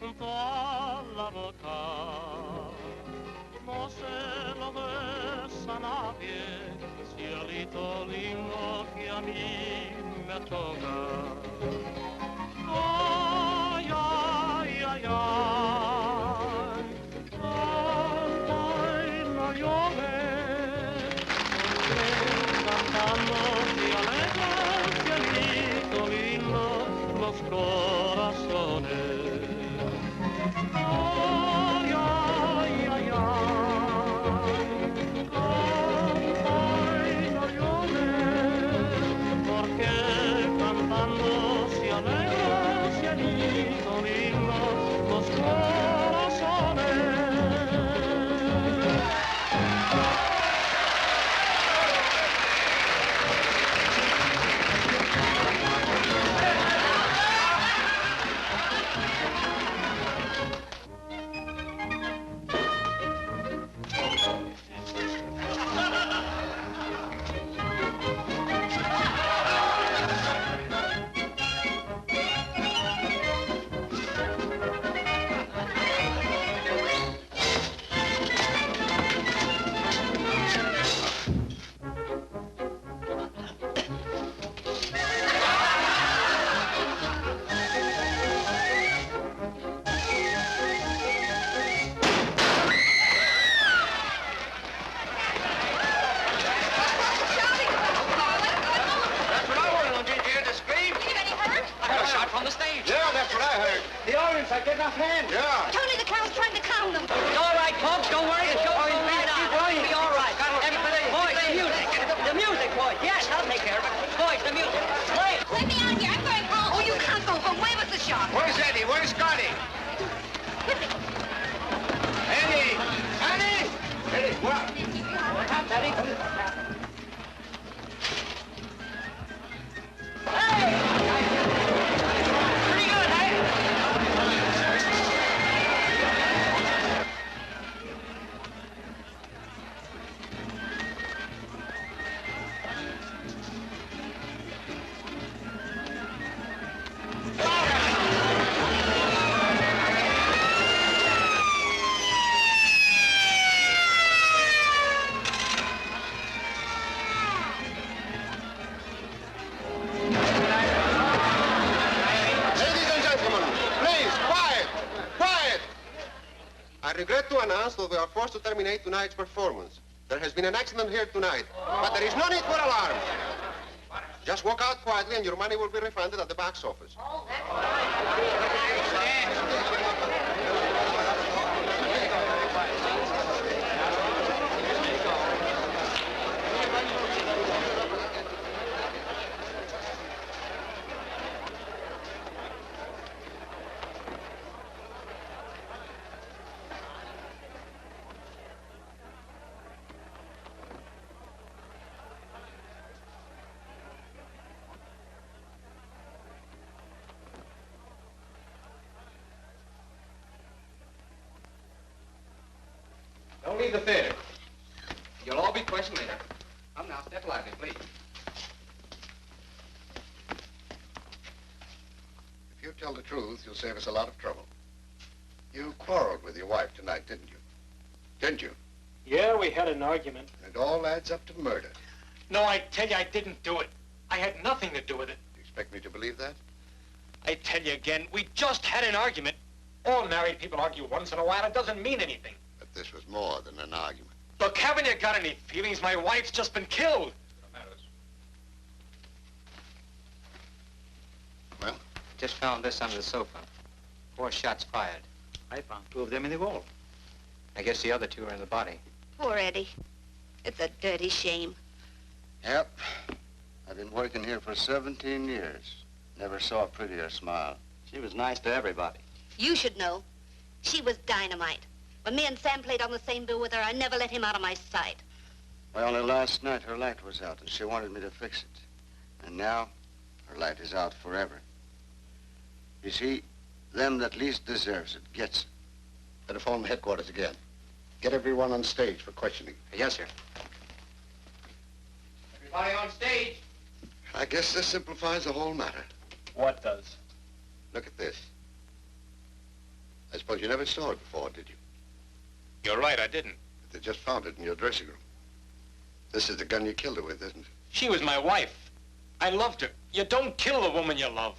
junto a la boca. No se lo des a nadie, cielito lindo que a mí me toca. Ay, ay, ay, ay, ay, no llores, porque cantando se alegran, cielito lindo, los corazones. Ay, ay, ay, ay, no llores, porque cantando se alegran, cielito lindo, los corazones. That we are forced to terminate tonight's performance. There has been an accident here tonight, but there is no need for alarm. Just walk out quietly and your money will be refunded at the box office. Don't leave the theater. You'll all be questioned later. Come now, step lively, please. If you tell the truth, you'll save us a lot of trouble. You quarreled with your wife tonight, didn't you? Didn't you? Yeah, we had an argument. It all adds up to murder. No, I tell you, I didn't do it. I had nothing to do with it. You expect me to believe that? I tell you again, we just had an argument. All married people argue once in a while. It doesn't mean anything. But this was more than an argument. Look, haven't you got any feelings? My wife's just been killed. Well? Just found this under the sofa. 4 shots fired. I found 2 of them in the wall. I guess the other 2 are in the body. Poor Eddie. It's a dirty shame. Yep. I've been working here for 17 years. Never saw a prettier smile. She was nice to everybody. You should know. She was dynamite. When me and Sam played on the same bill with her, I never let him out of my sight. Well, only last night her light was out, and she wanted me to fix it. And now, her light is out forever. You see, them that least deserves it gets it. Better phone headquarters again. Get everyone on stage for questioning. Yes, sir. Everybody on stage. I guess this simplifies the whole matter. What does? Look at this. I suppose you never saw it before, did you? You're right, I didn't. They just found it in your dressing room. This is the gun you killed her with, isn't it? She was my wife. I loved her. You don't kill the woman you love.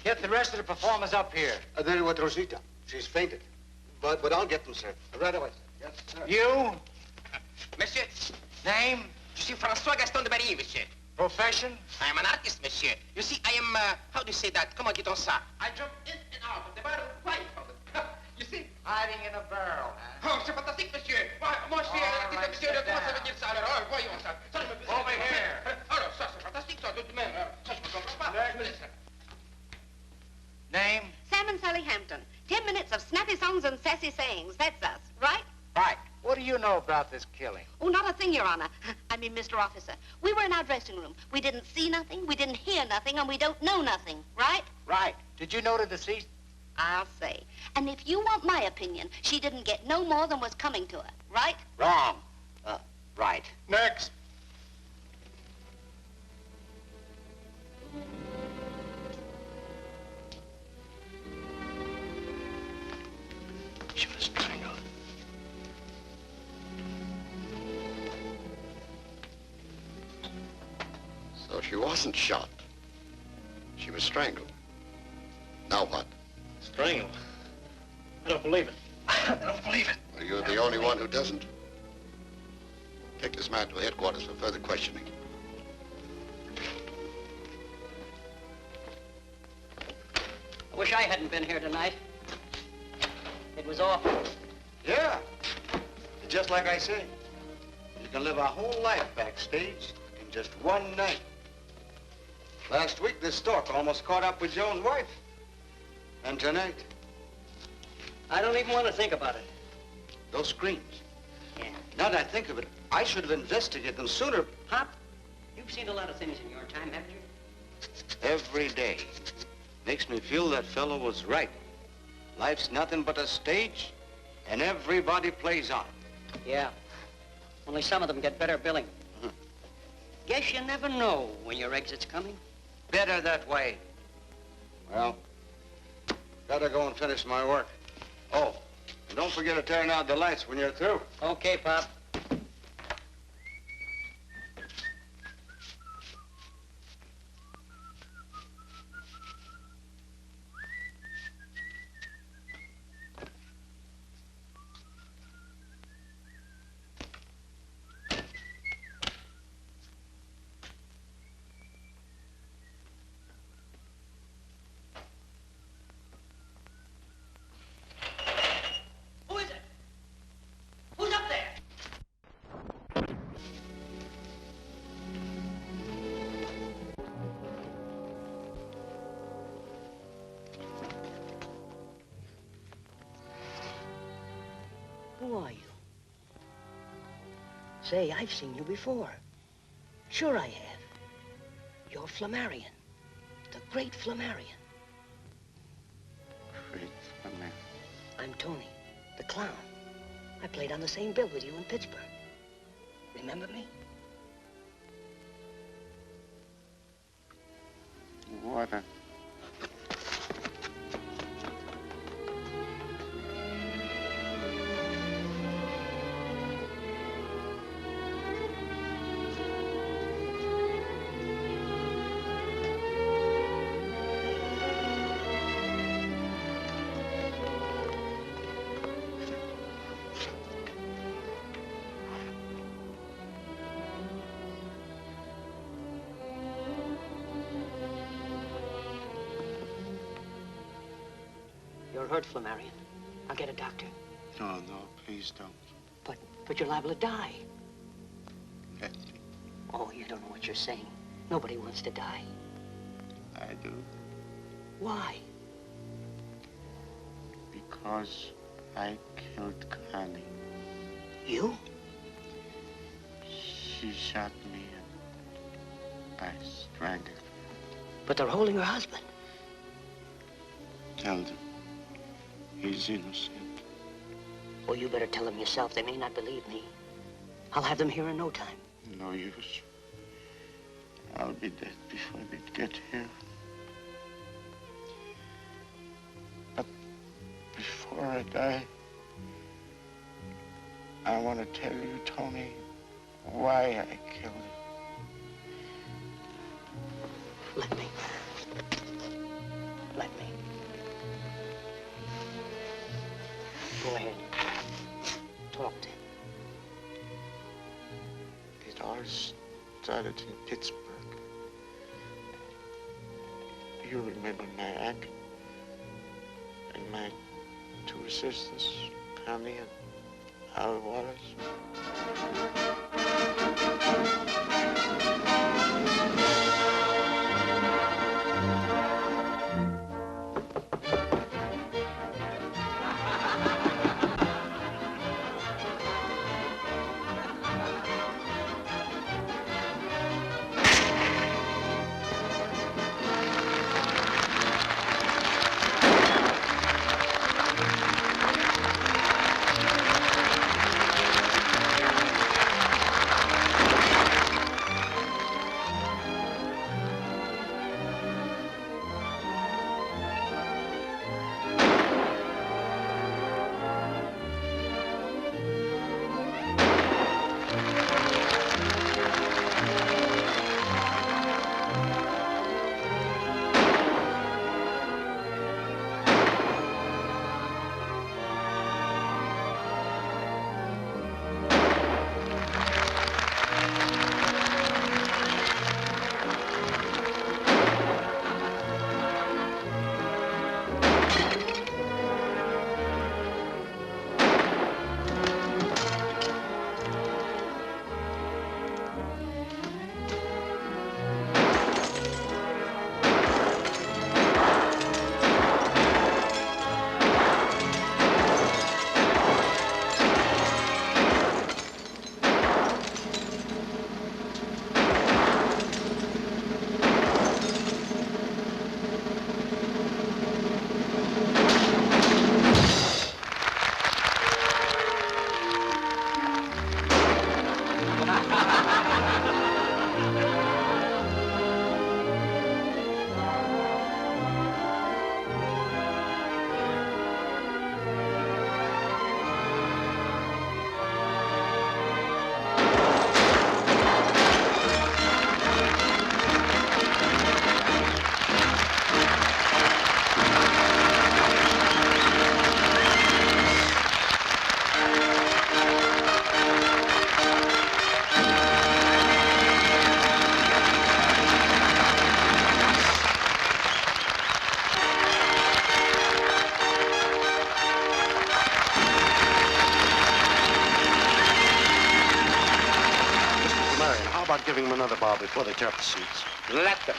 Get the rest of the performers up here. There with Rosita. She's fainted. But I'll get them, sir. Right away. Yes, sir. You? Monsieur, Name? je suis François Gaston de Barry, monsieur. Profession? I am an artist, monsieur. You see, I am, how do you say that? Comment dit-on ça? I jump in and out of the barrel quite often. You see? Hiding in a barrel, huh? Oh, c'est fantastique, monsieur. Moi, je suis All right, monsieur, sit comment ça down. veut dire ça? Alors, voyons ça. Ça, je me... Over here. Alors, ça, c'est fantastique, ça, tout de même. Ça, je ne comprends pas. Je me laisse. Name? Sam and Sally Hampton. 10 minutes of snappy songs and sassy sayings. That's us, right? Right. What do you know about this killing? Oh, not a thing, Your Honor. I mean, Mr. Officer. We were in our dressing room. We didn't see nothing, we didn't hear nothing, and we don't know nothing, right? Right. Did you know the deceased? I'll say. And if you want my opinion, she didn't get no more than was coming to her, right? Wrong. Right. Next. She was strangled. So she wasn't shot. She was strangled. Now what? Strangled. I don't believe it. I don't believe it. Well, you're the only one who doesn't. Take this man to headquarters for further questioning. I wish I hadn't been here tonight. It was awful. Yeah. Just like I say. You can live a whole life backstage in just one night. Last week, this stork almost caught up with Joan's wife. And tonight, I don't even want to think about it. those screams. Yeah. Now that I think of it, I should have investigated them sooner. Pop, you've seen a lot of things in your time, haven't you? Every day makes me feel that fellow was right. Life's nothing but a stage, and everybody plays on it. Yeah. Only some of them get better billing. Guess you never know when your exit's coming. Better that way. Well, gotta go and finish my work. Oh, and don't forget to turn out the lights when you're through. Okay, Pop. Who are you? Say, I've seen you before. Sure I have. You're Flamarion. The great Flamarion. Great man. I'm Tony, the clown. I played on the same bill with you in Pittsburgh. Remember me? Water. You're hurt, Flamarion. I'll get a doctor. No, please don't. But you're liable to die. Let me. Oh, you don't know what you're saying. Nobody wants to die. I do. Why? Because I killed Connie. You? She shot me and I strangled her. But they're holding her husband. Tell them he's innocent. Well, you better tell them yourself. They may not believe me. I'll have them here in no time. No use. I'll be dead before they get here. I die, I want to tell you, Tony, why I killed him. Let me. Let me. Go ahead. Talk to him. It all started in Pittsburgh. You remember my act and my two assistants, Connie and Wallace. Giving them another bar before they tear up the seats. Let them.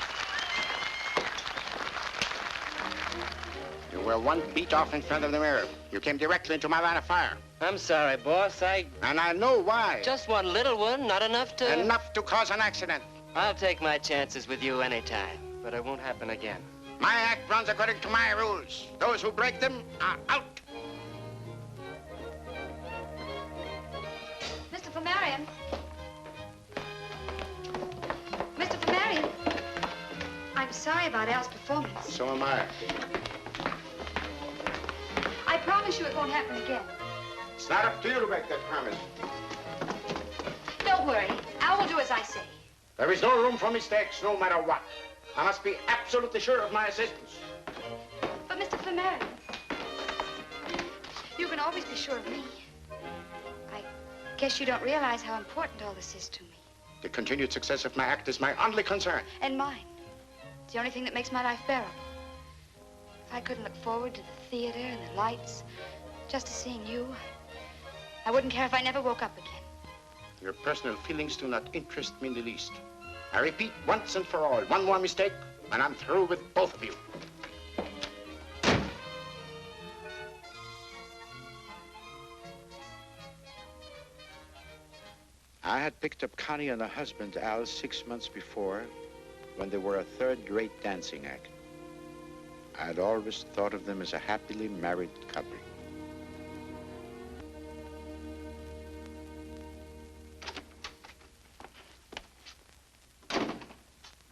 You were one beat off in front of the mirror. You came directly into my line of fire. I'm sorry, boss. And I know why. Just one little one, not enough to... Enough to cause an accident. I'll take my chances with you anytime, but it won't happen again. My act runs according to my rules. Those who break them are out. Mr. Flamarion. Mr. Flamarion. I'm sorry about Al's performance. So am I. I promise you it won't happen again. It's not up to you to make that promise. Don't worry. Al will do as I say. There is no room for mistakes, no matter what. I must be absolutely sure of my assistance. But, Mr. Flamarion, you can always be sure of me. I guess you don't realize how important all this is to me. The continued success of my act is my only concern. And mine. It's the only thing that makes my life bearable. If I couldn't look forward to the theater and the lights, just to seeing you, I wouldn't care if I never woke up again. Your personal feelings do not interest me in the least. I repeat once and for all, one more mistake, and I'm through with both of you. I had picked up Connie and her husband, Al, 6 months before, when they were a third-rate dancing act. I had always thought of them as a happily married couple.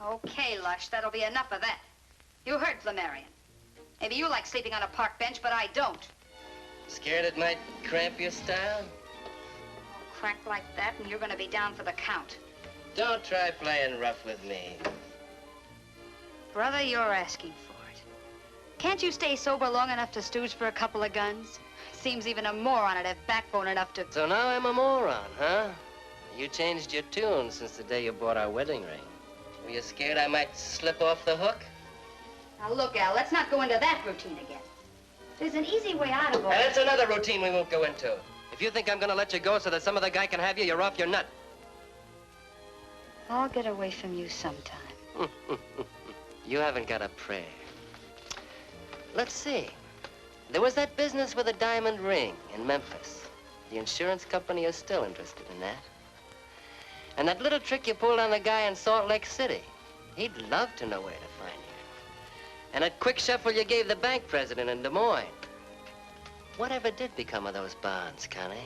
Okay, Lush, that'll be enough of that. You heard Flamarion. Maybe you like sleeping on a park bench, but I don't. Scared it might cramp your style? Crack like that, and you're gonna be down for the count. Don't try playing rough with me. Brother, you're asking for it. Can't you stay sober long enough to stooge for a couple of guns? Seems even a moron would have backbone enough to... So now I'm a moron, huh? You changed your tune since the day you bought our wedding ring. Were you scared I might slip off the hook? Now look, Al, let's not go into that routine again. There's an easy way out of all And that's another routine we won't go into. If you think I'm gonna let you go so that some other guy can have you, you're off your nut. I'll get away from you sometime. You haven't got a prayer. Let's see. There was that business with a diamond ring in Memphis. The insurance company is still interested in that. And that little trick you pulled on the guy in Salt Lake City. He'd love to know where to find you. And that quick shuffle you gave the bank president in Des Moines. Whatever did become of those bonds, Connie?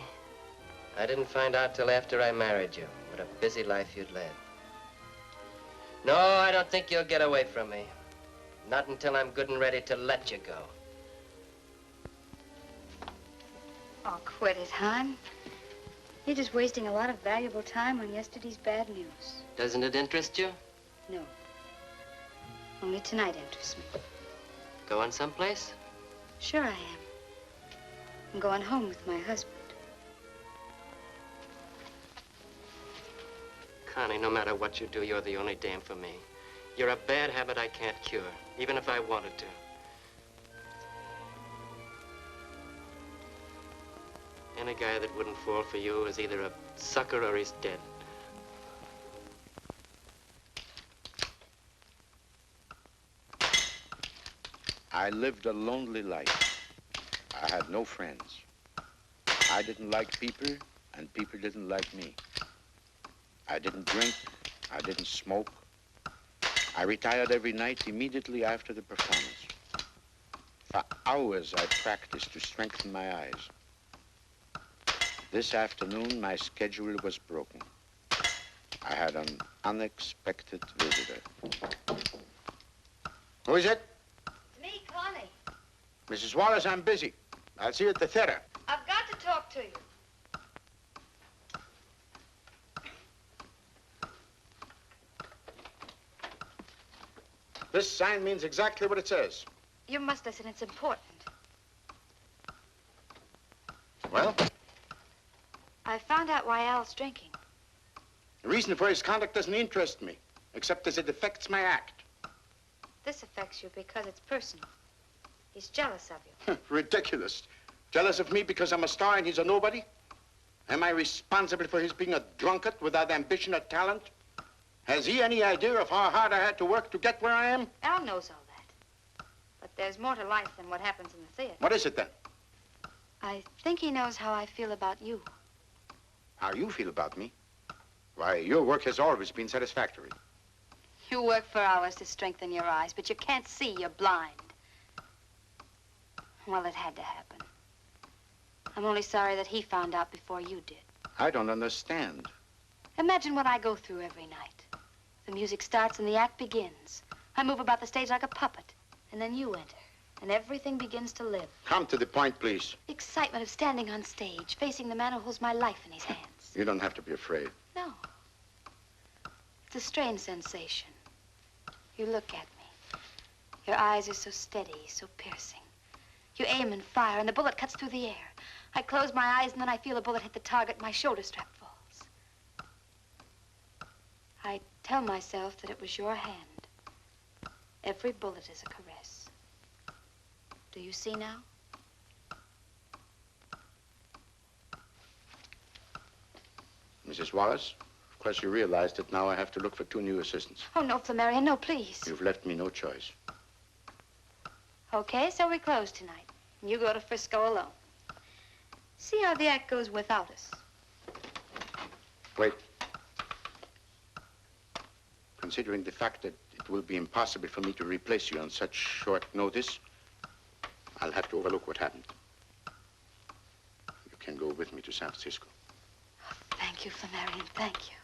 I didn't find out till after I married you. What a busy life you'd led. No, I don't think you'll get away from me. Not until I'm good and ready to let you go. Oh, quit it, hon. You're just wasting a lot of valuable time on yesterday's bad news. Doesn't it interest you? No. Only tonight interests me. Going someplace? Sure I am. I'm going home with my husband. Connie, no matter what you do, you're the only dame for me. You're a bad habit I can't cure, even if I wanted to. Any guy that wouldn't fall for you is either a sucker or he's dead. I lived a lonely life. I had no friends. I didn't like people, and people didn't like me. I didn't drink. I didn't smoke. I retired every night immediately after the performance. For hours, I practiced to strengthen my eyes. This afternoon, my schedule was broken. I had an unexpected visitor. Who is it? It's me, Connie. Mrs. Wallace, I'm busy. I'll see you at the theater. I've got to talk to you. This sign means exactly what it says. You must listen, it's important. Well? I found out why Al's drinking. The reason for his conduct doesn't interest me, except as it affects my act. This affects you because it's personal. He's jealous of you. Ridiculous. Jealous of me because I'm a star and he's a nobody? Am I responsible for his being a drunkard without ambition or talent? Has he any idea of how hard I had to work to get where I am? Al knows all that. But there's more to life than what happens in the theater. What is it then? I think he knows how I feel about you. How you feel about me? Why, your work has always been satisfactory. You work for hours to strengthen your eyes, but you can't see, you're blind. Well, it had to happen. I'm only sorry that he found out before you did. I don't understand. Imagine what I go through every night. The music starts and the act begins. I move about the stage like a puppet. And then you enter, and everything begins to live. Come to the point, please. The excitement of standing on stage, facing the man who holds my life in his hands. You don't have to be afraid. No. It's a strange sensation. You look at me. Your eyes are so steady, so piercing. You aim and fire, and the bullet cuts through the air. I close my eyes, and then I feel a bullet hit the target. My shoulder strap falls. I tell myself that it was your hand. Every bullet is a caress. Do you see now? Mrs. Wallace, of course you realize that now I have to look for 2 new assistants. Oh, no, Flamarion, no, please. You've left me no choice. Okay, so we close tonight. And you go to Frisco alone. See how the act goes without us. Wait. Considering the fact that it will be impossible for me to replace you on such short notice, I'll have to overlook what happened. You can go with me to San Francisco. Oh, thank you, Flamarion, thank you.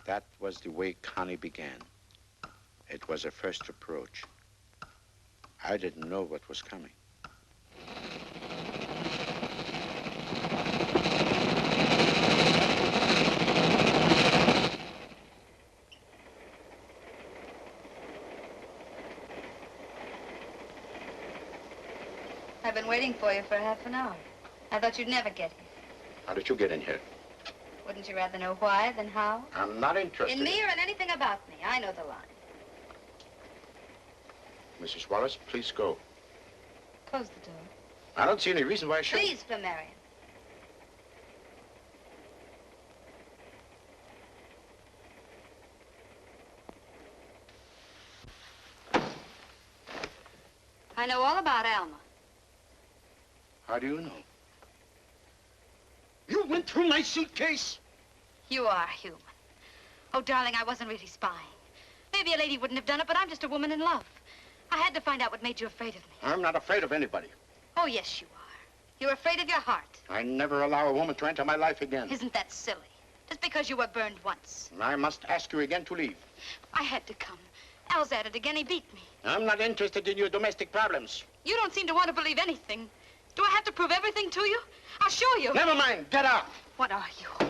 That was the way Connie began. It was her first approach. I didn't know what was coming. I've been waiting for you for half an hour. I thought you'd never get here. How did you get in here? Wouldn't you rather know why than how? I'm not interested. In me or in anything about me. I know the line. Mrs. Wallace, please go. Close the door. I don't see any reason why I should. Please, Flamarion. I know all about Alma. How do you know? You went through my suitcase? You are human. Oh, darling, I wasn't really spying. Maybe a lady wouldn't have done it, but I'm just a woman in love. I had to find out what made you afraid of me. I'm not afraid of anybody. Oh, yes, you are. You're afraid of your heart. I never allow a woman to enter my life again. Isn't that silly? Just because you were burned once. I must ask you again to leave. I had to come. Al's at it again. He beat me. I'm not interested in your domestic problems. You don't seem to want to believe anything. Do I have to prove everything to you? I'll show you. Never mind. Get out. What are you?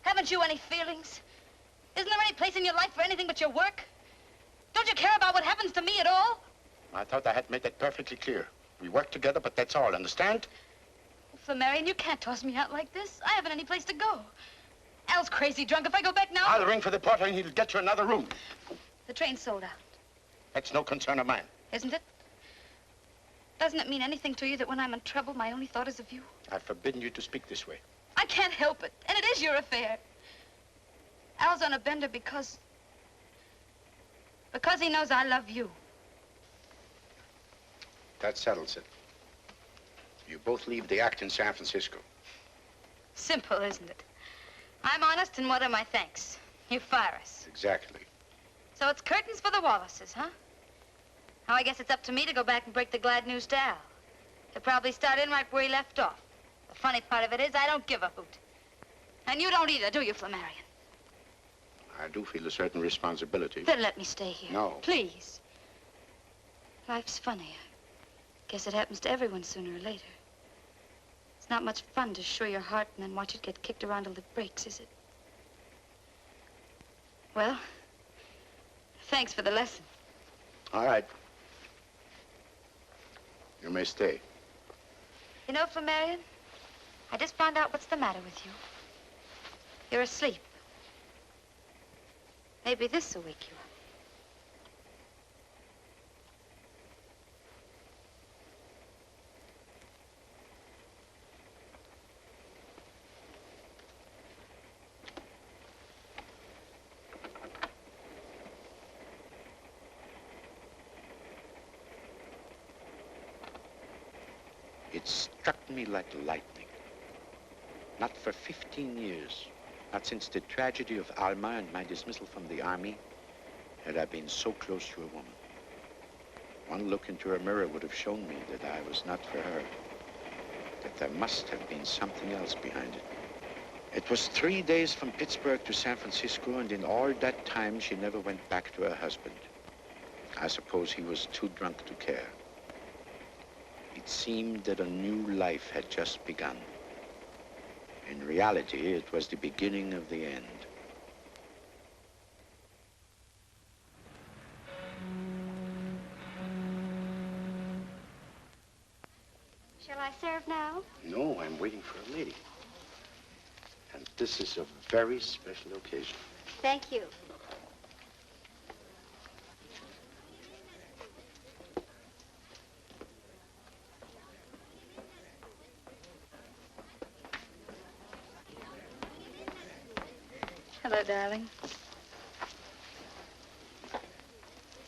Haven't you any feelings? Isn't there any place in your life for anything but your work? Don't you care about what happens to me at all? I thought I had made that perfectly clear. We work together, but that's all. Understand? Flamarion, you can't toss me out like this. I haven't any place to go. Al's crazy drunk. If I go back now... I'll ring for the porter and he'll get you another room. The train's sold out. That's no concern of mine. Isn't it? Doesn't it mean anything to you that when I'm in trouble, my only thought is of you? I've forbidden you to speak this way. I can't help it. And it is your affair. Al's on a bender because he knows I love you. That settles it. You both leave the act in San Francisco. Simple, isn't it? I'm honest, and what are my thanks? You fire us. Exactly. So it's curtains for the Wallaces, huh? Now, I guess it's up to me to go back and break the glad news to Al. He'll probably start in right where he left off. The funny part of it is I don't give a hoot. And you don't either, do you, Flamarion? I do feel a certain responsibility. Then let me stay here. No. Please. Life's funny. I guess it happens to everyone sooner or later. It's not much fun to show your heart and then watch it get kicked around till it breaks, is it? Well, thanks for the lesson. All right. You may stay. You know, Flamarion, I just found out what's the matter with you. You're asleep. Maybe this will wake you up. It struck me like lightning. Not for 15 years, not since the tragedy of Alma and my dismissal from the army, had I been so close to a woman. One look into her mirror would have shown me that I was not for her, that there must have been something else behind it. It was 3 days from Pittsburgh to San Francisco, and in all that time, she never went back to her husband. I suppose he was too drunk to care. It seemed that a new life had just begun. In reality, it was the beginning of the end. Shall I serve now? No, I'm waiting for a lady. And this is a very special occasion. Thank you. Hello, darling.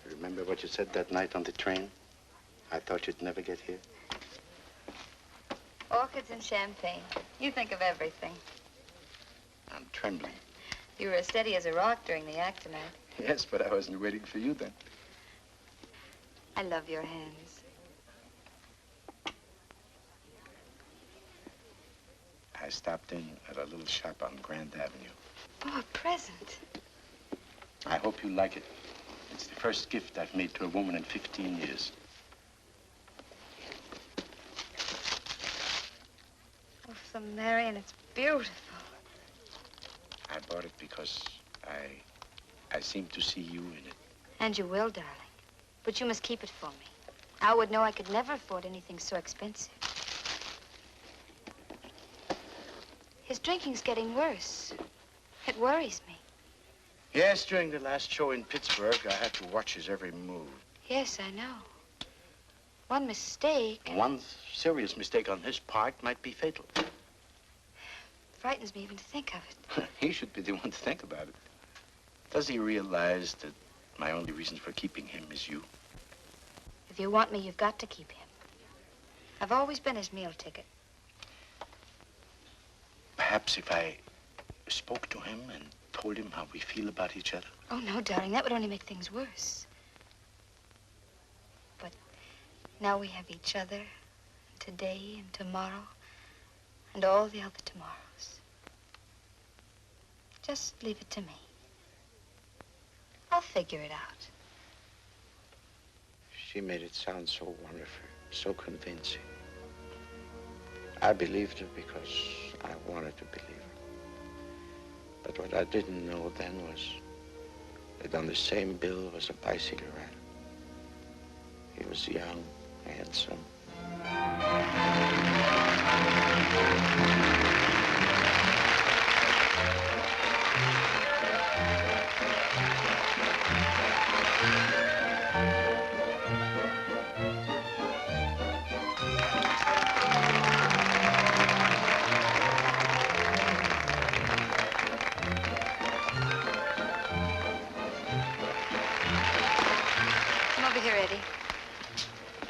Remember what you said that night on the train? I thought you'd never get here. Orchids and champagne. You think of everything. I'm trembling. You were as steady as a rock during the act tonight. Yes, but I wasn't waiting for you then. I love your hands. I stopped in at a little shop on Grand Avenue. Oh, a present. I hope you like it. It's the first gift I've made to a woman in 15 years. Oh, Flamarion, it's beautiful. I bought it because I seem to see you in it. And you will, darling. But you must keep it for me. Al would know I could never afford anything so expensive. His drinking's getting worse. It worries me. Yes, during the last show in Pittsburgh, I had to watch his every move. Yes, I know. One mistake... One serious mistake on his part might be fatal. Frightens me even to think of it. He should be the one to think about it. Does he realize that my only reason for keeping him is you? If you want me, you've got to keep him. I've always been his meal ticket. Perhaps if I spoke to him and told him how we feel about each other. Oh, no, darling, that would only make things worse. But now we have each other, today and tomorrow, and all the other tomorrows. Just leave it to me. I'll figure it out. She made it sound so wonderful, so convincing. I believed her because I wanted to believe her. But what I didn't know then was that on the same bill was a bicycle rider. He was young, handsome.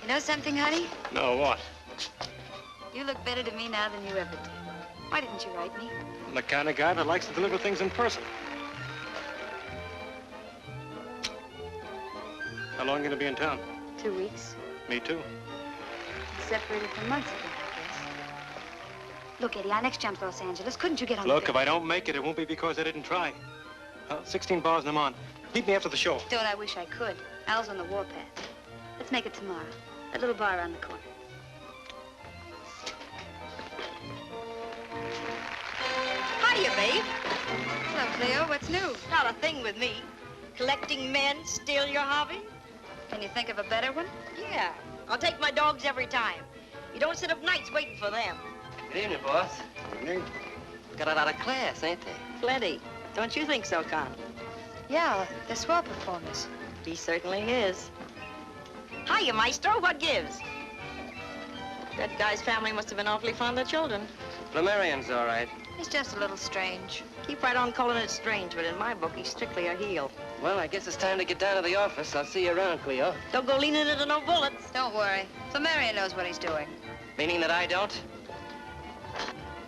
You know something, honey? No, what? You look better to me now than you ever did. Why didn't you write me? I'm the kind of guy that likes to deliver things in person. How long are you going to be in town? 2 weeks. Me too. Separated for months again, I guess. Look, Eddie, our next jump's to Los Angeles. Couldn't you get on Look, the if I don't make it, it won't be because I didn't try. 16 bars and I'm on. Meet me after the show. Don't I wish I could. Al's on the warpath. Let's make it tomorrow. That little bar around the corner. Hiya, babe. Hello, Cleo. What's new? Not a thing with me. Collecting men still your hobby? Can you think of a better one? Yeah. I'll take my dogs every time. You don't sit up nights waiting for them. Good evening, boss. Good evening. Got a lot of class, ain't they? Plenty. Don't you think so, Con? Yeah, they're swell performers. He certainly is. Hiya, Maestro. What gives? That guy's family must have been awfully fond of children. Flamarion's all right. He's just a little strange. Keep right on calling it strange, but in my book, he's strictly a heel. Well, I guess it's time to get down to the office. I'll see you around, Cleo. Don't go leaning into no bullets. Don't worry. Flamarion knows what he's doing. Meaning that I don't?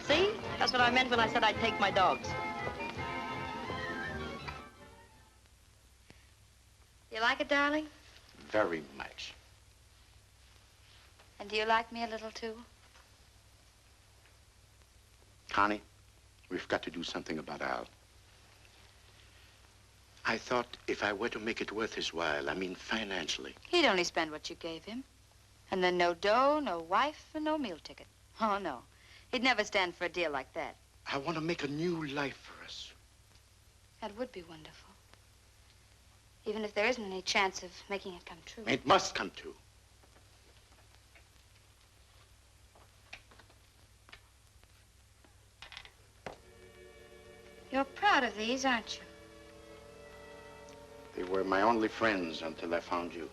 See? That's what I meant when I said I'd take my dogs. You like it, darling? Very much. And do you like me a little, too? Connie, we've got to do something about Al. I thought if I were to make it worth his while, I mean financially. He'd only spend what you gave him. And then no dough, no wife, and no meal ticket. Oh, no. He'd never stand for a deal like that. I want to make a new life for us. That would be wonderful. Even if there isn't any chance of making it come true. It must come true. You're proud of these, aren't you? They were my only friends until I found you.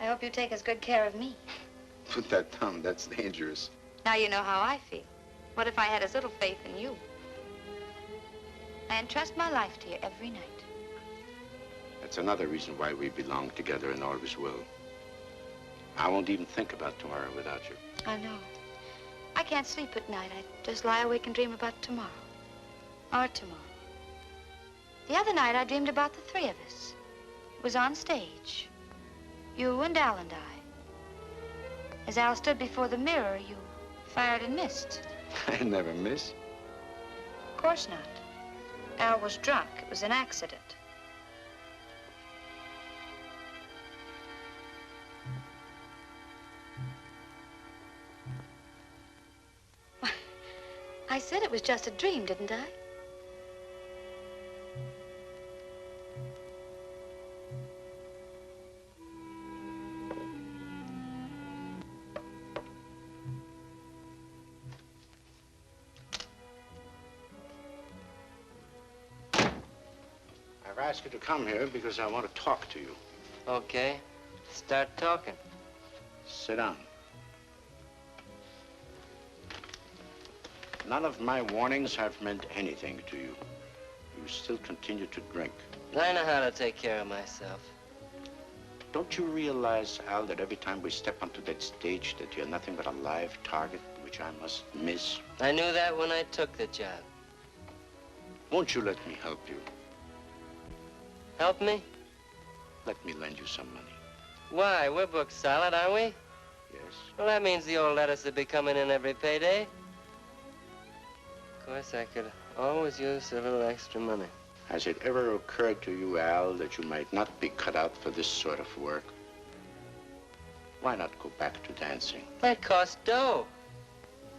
I hope you take as good care of me. Put that down. That's dangerous. Now you know how I feel. What if I had as little faith in you? I entrust my life to you every night. That's another reason why we belong together and always will. I won't even think about tomorrow without you. I know. I can't sleep at night. I just lie awake and dream about tomorrow. Or tomorrow. The other night, I dreamed about the three of us. It was on stage. You and Al and I. As Al stood before the mirror, you fired and missed. I never miss. Of course not. Al was drunk. It was an accident. I said it was just a dream, didn't I? I've asked you to come here because I want to talk to you. Okay, start talking. Sit down. None of my warnings have meant anything to you. You still continue to drink. I know how to take care of myself. Don't you realize, Al, that every time we step onto that stage that you're nothing but a live target which I must miss? I knew that when I took the job. Won't you let me help you? Help me? Let me lend you some money. Why? We're booked solid, aren't we? Yes. Well, that means the old lettuce will be coming in every payday. Of course, I could always use a little extra money. Has it ever occurred to you, Al, that you might not be cut out for this sort of work? Why not go back to dancing? That costs dough.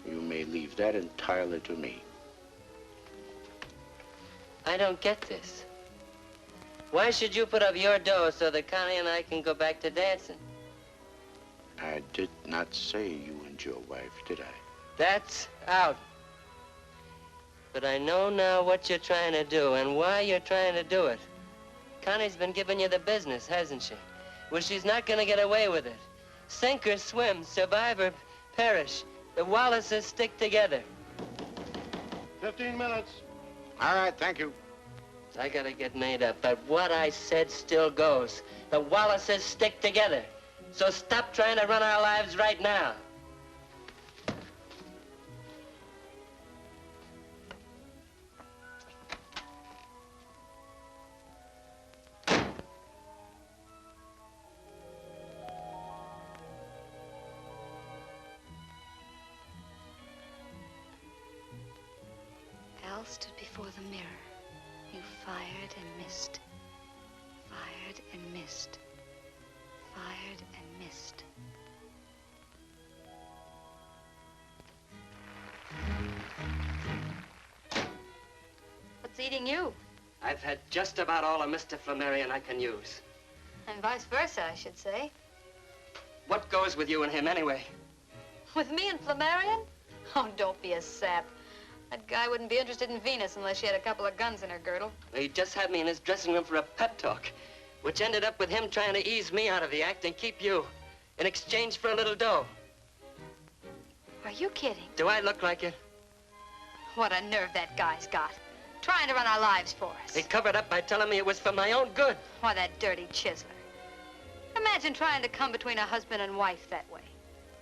You may leave that entirely to me. I don't get this. Why should you put up your dough so that Connie and I can go back to dancing? I did not say you and your wife, did I? That's out. But I know now what you're trying to do and why you're trying to do it. Connie's been giving you the business, hasn't she? Well, she's not gonna get away with it. Sink or swim, survive or perish. The Wallaces stick together. 15 minutes. All right, thank you. I gotta get made up, but what I said still goes. The Wallaces stick together. So stop trying to run our lives right now. Al stood before the mirror. You fired and missed. Fired and missed. Fired and missed. What's eating you? I've had just about all of Mr. Flamarion I can use. And vice versa, I should say. What goes with you and him anyway? With me and Flamarion? Oh, don't be a sap. That guy wouldn't be interested in Venus unless she had a couple of guns in her girdle. He just had me in his dressing room for a pep talk, which ended up with him trying to ease me out of the act and keep you in exchange for a little dough. Are you kidding? Do I look like it? What a nerve that guy's got. Trying to run our lives for us. He covered up by telling me it was for my own good. Why, that dirty chiseler. Imagine trying to come between a husband and wife that way.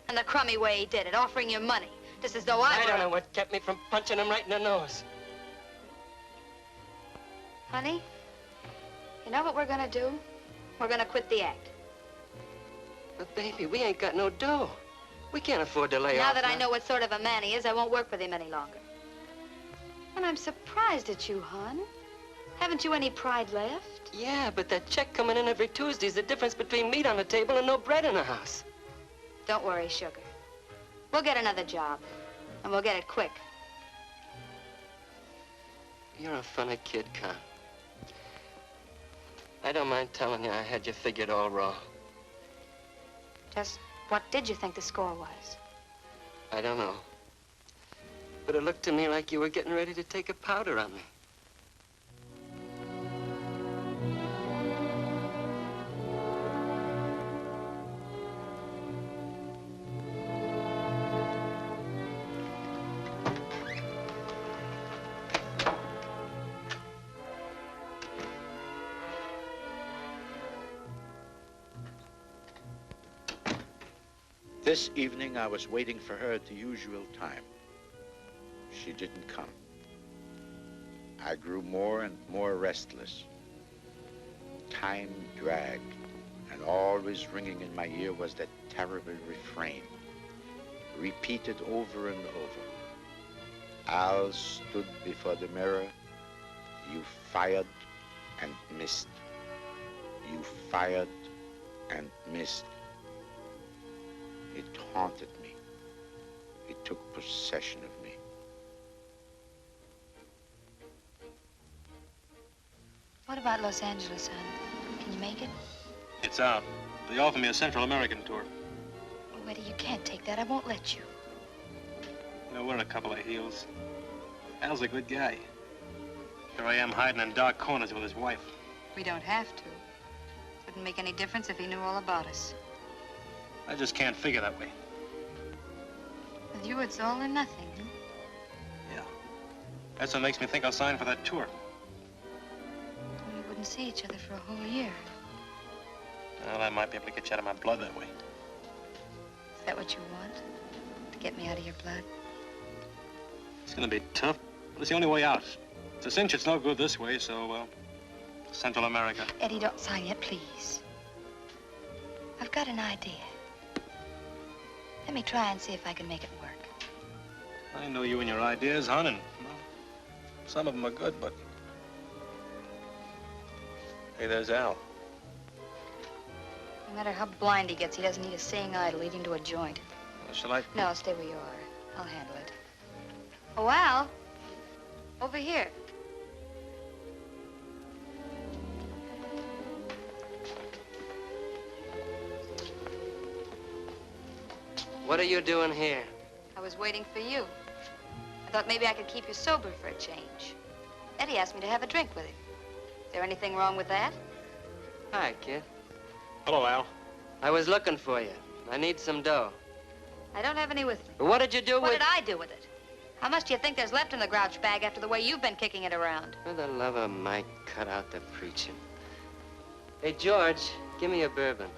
And the crummy way he did it, offering you money. Just as though I don't know what kept me from punching him right in the nose. Honey, you know what we're gonna do? We're gonna quit the act. But, baby, we ain't got no dough. We can't afford to lay Now off. that I know what sort of a man he is, I won't work with him any longer. And I'm surprised at you, hon. Haven't you any pride left? Yeah, but that check coming in every Tuesday is the difference between meat on the table and no bread in the house. Don't worry, sugar. We'll get another job, and we'll get it quick. You're a funny kid, Con. I don't mind telling you I had you figured all wrong. Just what did you think the score was? I don't know. But it looked to me like you were getting ready to take a powder on me. This evening, I was waiting for her at the usual time. She didn't come. I grew more and more restless. Time dragged, and always ringing in my ear was that terrible refrain, repeated over and over. Al stood before the mirror. You fired and missed. You fired and missed. It haunted me. It took possession of me. What about Los Angeles, hon? Can you make it? It's out. They offered me a Central American tour. Oh, Eddie, you can't take that. I won't let you. You know, we're a couple of heels. Al's a good guy. Here I am hiding in dark corners with his wife. We don't have to. Wouldn't make any difference if he knew all about us. I just can't figure that way. With you, it's all or nothing, huh? Yeah. That's what makes me think I'll sign for that tour. We wouldn't see each other for a whole year. Well, I might be able to get you out of my blood that way. Is that what you want? To get me out of your blood? It's gonna be tough, but it's the only way out. It's a cinch, it's no good this way, so, Central America. Eddie, don't sign yet, please. I've got an idea. Let me try and see if I can make it work. I know you and your ideas, hon, and well, some of them are good, but... Hey, there's Al. No matter how blind he gets, he doesn't need a seeing eye to lead him to a joint. Well, shall I? No, stay where you are. I'll handle it. Oh, Al. Over here. What are you doing here? I was waiting for you. I thought maybe I could keep you sober for a change. Eddie asked me to have a drink with him. Is there anything wrong with that? Hi, kid. Hello, Al. I was looking for you. I need some dough. I don't have any with me. What did you do What with... did I do with it? How much do you think there's left in the grouch bag after the way you've been kicking it around? For the love of Mike, cut out the preaching. Hey, George, give me a bourbon.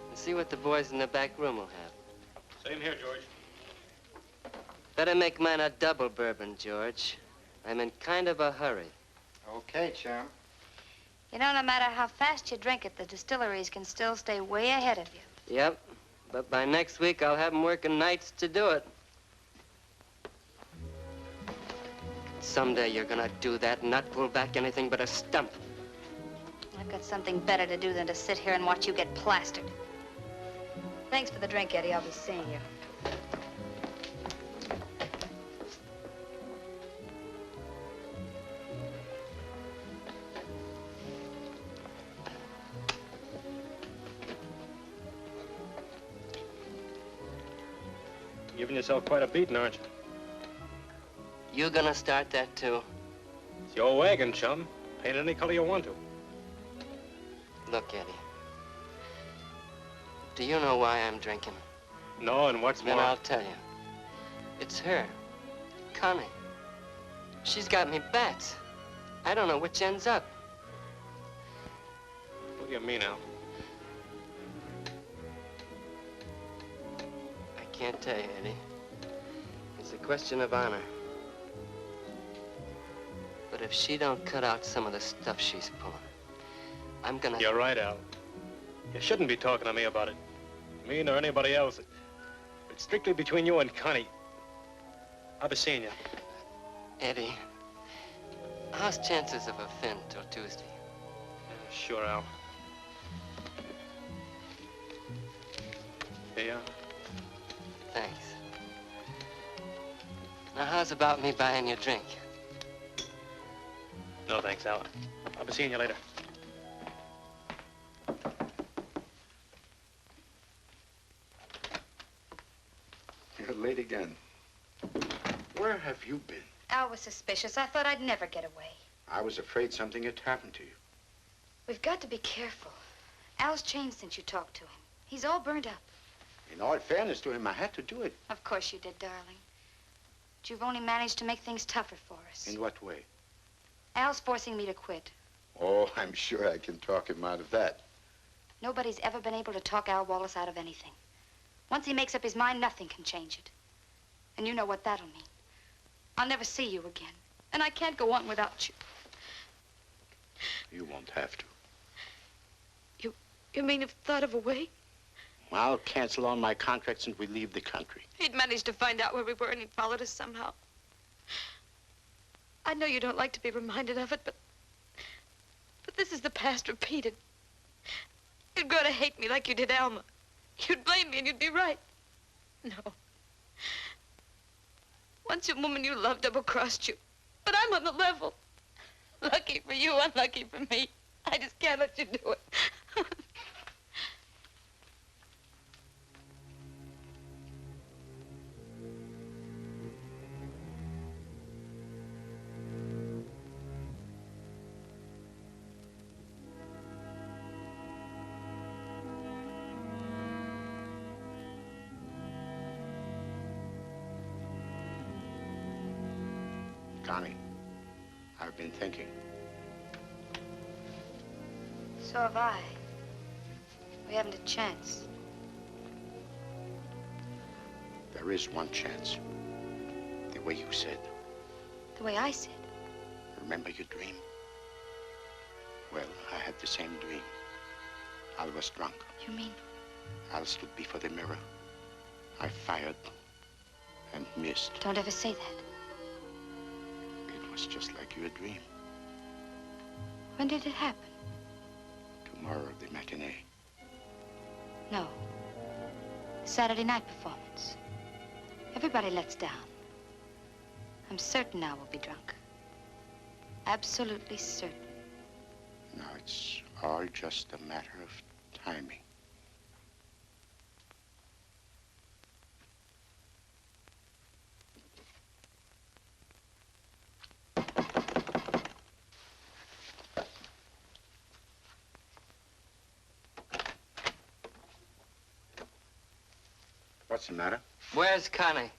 And see what the boys in the back room will have. Same here, George. Better make mine a double bourbon, George. I'm in kind of a hurry. Okay, chum. You know, no matter how fast you drink it, the distilleries can still stay way ahead of you. Yep, but by next week, I'll have them working nights to do it. Someday you're gonna do that and not pull back anything but a stump. I've got something better to do than to sit here and watch you get plastered. Thanks for the drink, Eddie. I'll be seeing you. Giving yourself quite a beating, aren't you? You gonna start that too? It's your wagon, chum. Paint it any color you want to. Look, Eddie. Do you know why I'm drinking? No, and what's Then more... I'll tell you. It's her. Connie. She's got me bats. I don't know which ends up. What do you mean, Al? I can't tell you, Eddie. It's a question of honor. But if she don't cut out some of the stuff she's pulling, I'm gonna... You're right, Al. You shouldn't be talking to me about it. Me nor anybody else. It's strictly between you and Connie. I'll be seeing you. Eddie, how's chances of a fin till Tuesday? Sure, Al. Here you are. Thanks. Now, how's about me buying you a drink? No, thanks, Al. I'll be seeing you later. You're late again. Where have you been? Al was suspicious. I thought I'd never get away. I was afraid something had happened to you. We've got to be careful. Al's changed since you talked to him. He's all burned up. In all fairness to him, I had to do it. Of course you did, darling. But you've only managed to make things tougher for us. In what way? Al's forcing me to quit. Oh, I'm sure I can talk him out of that. Nobody's ever been able to talk Al Wallace out of anything. Once he makes up his mind, nothing can change it. And you know what that'll mean. I'll never see you again. And I can't go on without you. You won't have to. You mean you've thought of a way? I'll cancel all my contracts and we leave the country. He'd managed to find out where we were and he'd followed us somehow. I know you don't like to be reminded of it, but this is the past repeated. You'd grow to hate me like you did Alma. You'd blame me and you'd be right. No. Once a woman you loved double-crossed you, but I'm on the level. Lucky for you, unlucky for me. I just can't let you do it. Connie, I've been thinking. So have I. We haven't a chance. There is one chance. The way you said. The way I said. Remember your dream? Well, I had the same dream. I was drunk. You mean? I stood before the mirror. I fired and missed. Don't ever say that. It was just like your dream. When did it happen? Tomorrow, the matinee. No. Saturday night performance. Everybody lets down. I'm certain now we'll be drunk. Absolutely certain. Now, it's all just a matter of timing. What's the matter? Where's Connie?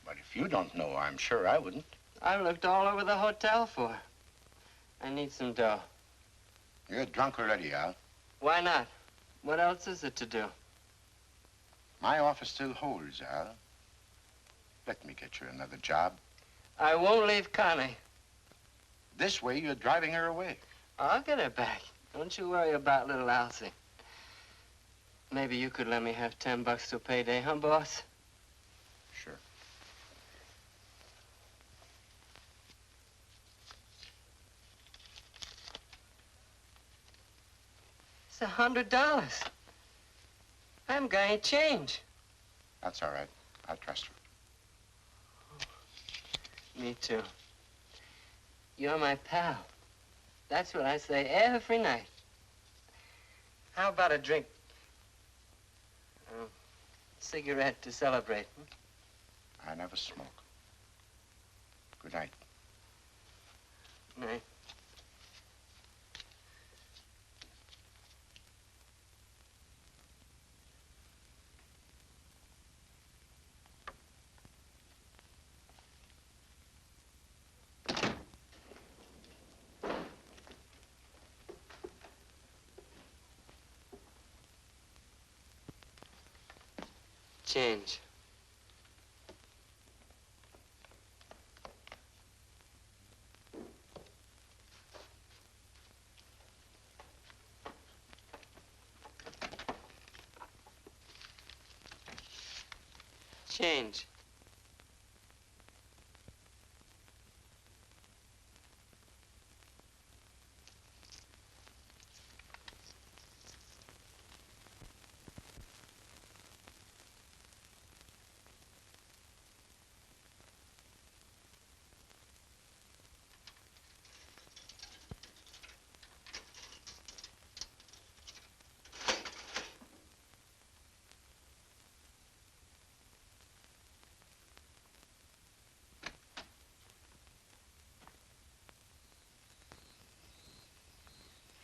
But if you don't know, I'm sure I wouldn't. I've looked all over the hotel for her. I need some dough. You're drunk already, Al. Why not? What else is it to do? My office still holds, Al. Let me get you another job. I won't leave Connie. This way, you're driving her away. I'll get her back. Don't you worry about little Alcy. Maybe you could let me have $10 till payday, huh, boss? Sure. It's $100. I haven't got any change. That's all right. I trust her. Me too. You're my pal. That's what I say every night. How about a drink? Cigarette to celebrate. I never smoke. Good night. Night. Change. Change.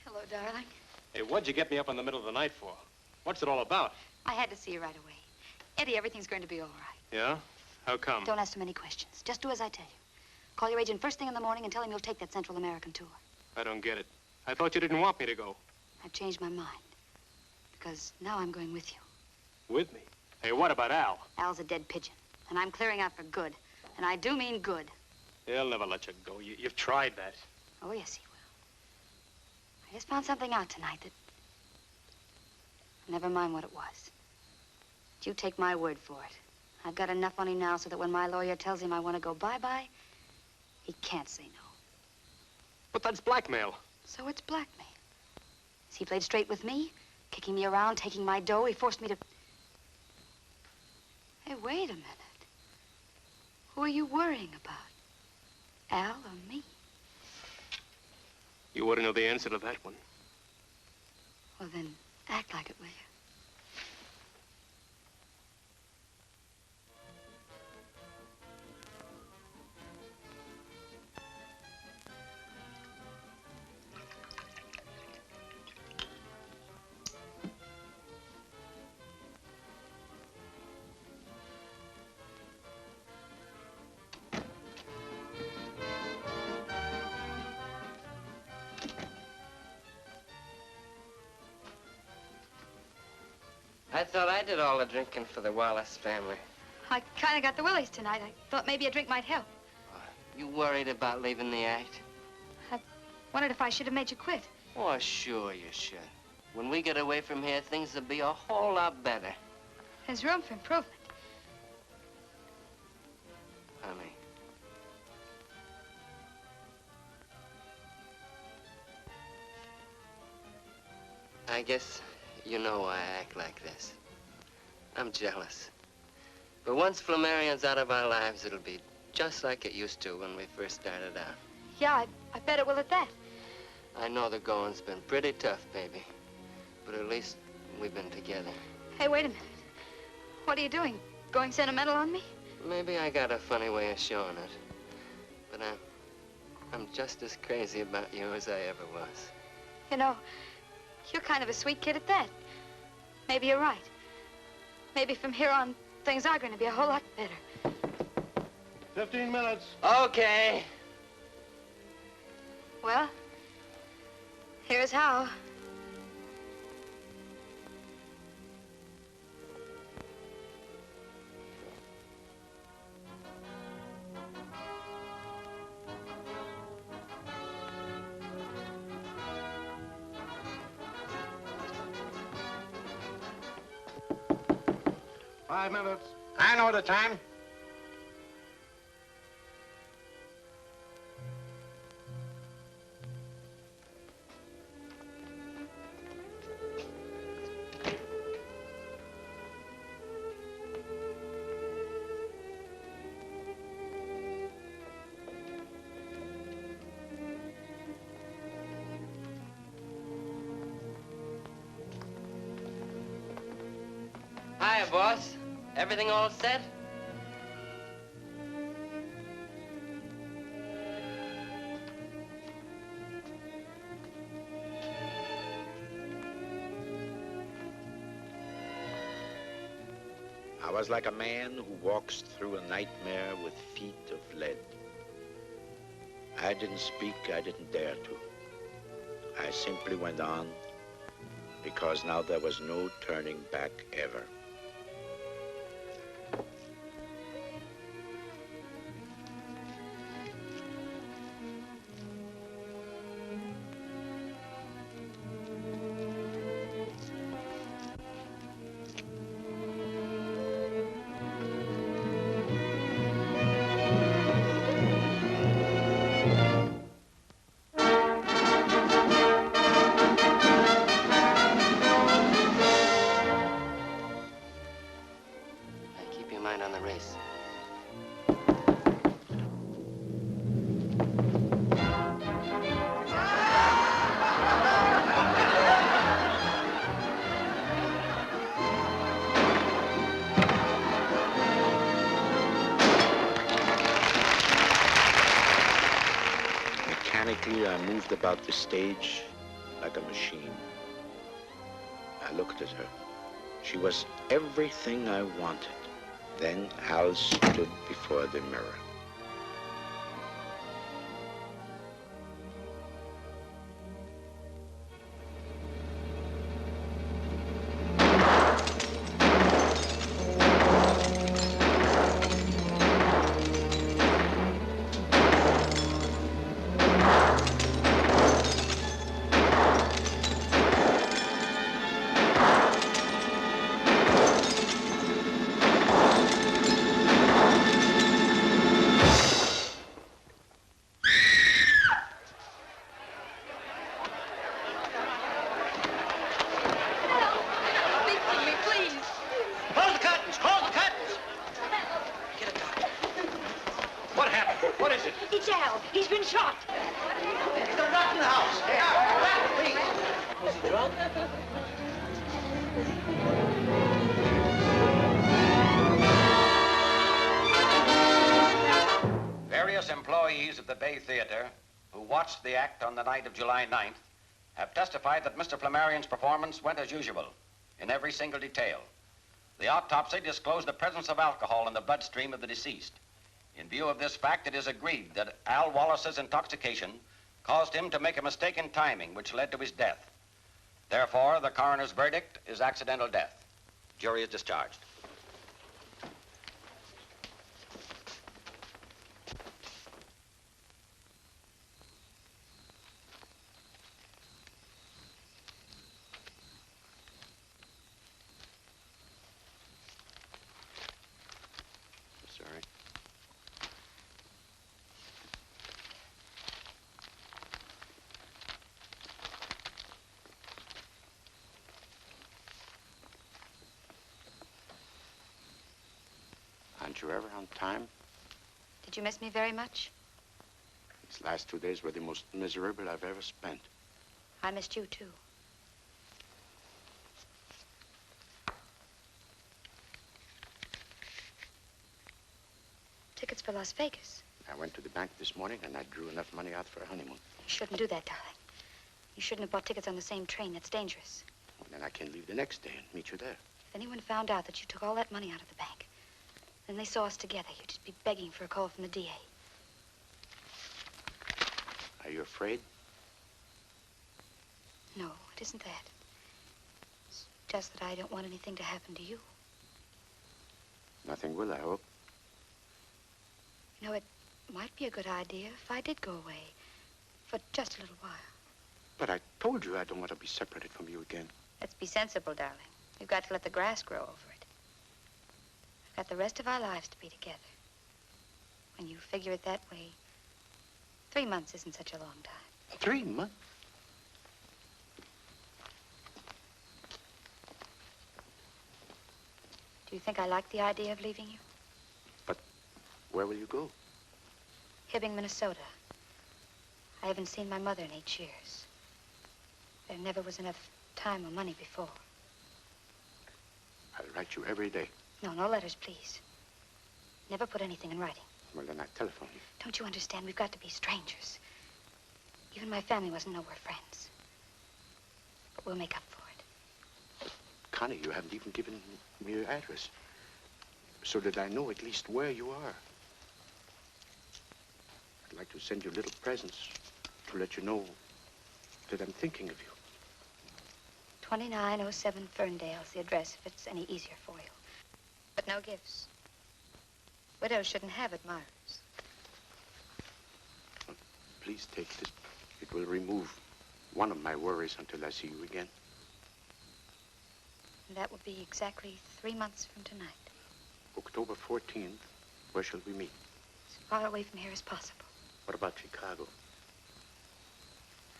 Hello, darling. Hey, what'd you get me up in the middle of the night for? What's it all about? I had to see you right away. Eddie, everything's going to be all right. Yeah? How come? Don't ask too many questions. Just do as I tell you. Call your agent first thing in the morning and tell him you'll take that Central American tour. I don't get it. I thought you didn't want me to go. I've changed my mind. Because now I'm going with you. With me? Hey, what about Al? Al's a dead pigeon. And I'm clearing out for good. And I do mean good. He'll never let you go. You've tried that. Oh, yes, he will. I just found something out tonight that... Never mind what it was. But you take my word for it. I've got enough on him now so that when my lawyer tells him I want to go bye-bye, He can't say no. But that's blackmail. So it's blackmail. He played straight with me, kicking me around, taking my dough. He forced me to... Hey, wait a minute. Who are you worrying about? Al or me? You ought to know the answer to that one. Well, then, act like it, will you? I thought I did all the drinking for the Wallace family. I kind of got the willies tonight. I thought maybe a drink might help. You worried about leaving the act? I wondered if I should have made you quit. Oh, sure you should. When we get away from here, things will be a whole lot better. There's room for improvement. Honey. I guess you know why I act like this. I'm jealous. But once Flamarion's out of our lives, it'll be just like it used to when we first started out. Yeah, I bet it will at that. I know the going's been pretty tough, baby. But at least we've been together. Hey, wait a minute. What are you doing? Going sentimental on me? Maybe I got a funny way of showing it. But I'm just as crazy about you as I ever was. You know, you're kind of a sweet kid at that. Maybe you're right. Maybe from here on, things are going to be a whole lot better. 15 minutes. Okay. Well, here's how. Five minutes. I know the time. Hiya, boss. Everything all set? I was like a man who walks through a nightmare with feet of lead. I didn't speak, I didn't dare to. I simply went on because now there was no turning back ever. I moved about the stage like a machine. I looked at her. She was everything I wanted. Then Al stood before the mirror. What is it? It's Al. He's been shot. There's a rat in the house. Hey, rat, please. Was he drunk? Various employees at the Bay Theater who watched the act on the night of July 9th have testified that Mr. Flamarion's performance went as usual in every single detail. The autopsy disclosed the presence of alcohol in the bloodstream of the deceased. In view of this fact, it is agreed that Al Wallace's intoxication caused him to make a mistake in timing, which led to his death. Therefore, the coroner's verdict is accidental death. Jury is discharged. Sorry. Aren't you ever on time? Did you miss me very much? These last 2 days were the most miserable I've ever spent. I missed you, too. Tickets for Las Vegas. I went to the bank this morning and I drew enough money out for a honeymoon. You shouldn't do that, darling. You shouldn't have bought tickets on the same train. That's dangerous. Well, then I can leave the next day and meet you there. If anyone found out that you took all that money out of the bank, then they saw us together, you'd just be begging for a call from the DA. Are you afraid? No, it isn't that. It's just that I don't want anything to happen to you. Nothing will, I hope. You know, it might be a good idea if I did go away for just a little while. But I told you I don't want to be separated from you again. Let's be sensible, darling. You've got to let the grass grow over it. We've got the rest of our lives to be together. When you figure it that way, 3 months isn't such a long time. 3 months? Do you think I like the idea of leaving you? But where will you go? Hibbing, Minnesota. I haven't seen my mother in 8 years. There never was enough time or money before. I'll write you every day. No, no letters, please. Never put anything in writing. Well, then I telephone you. Don't you understand? We've got to be strangers. Even my family wasn't know we're friends. But we'll make up for it. Connie, you haven't even given me your address. So that I know at least where you are. I'd like to send you little presents to let you know that I'm thinking of you. 2907 Ferndale's the address if it's any easier for you. But no gifts. Widows shouldn't have admirers. Please take this. It will remove one of my worries until I see you again. And that will be exactly 3 months from tonight. October 14th, where shall we meet? As far away from here as possible. What about Chicago?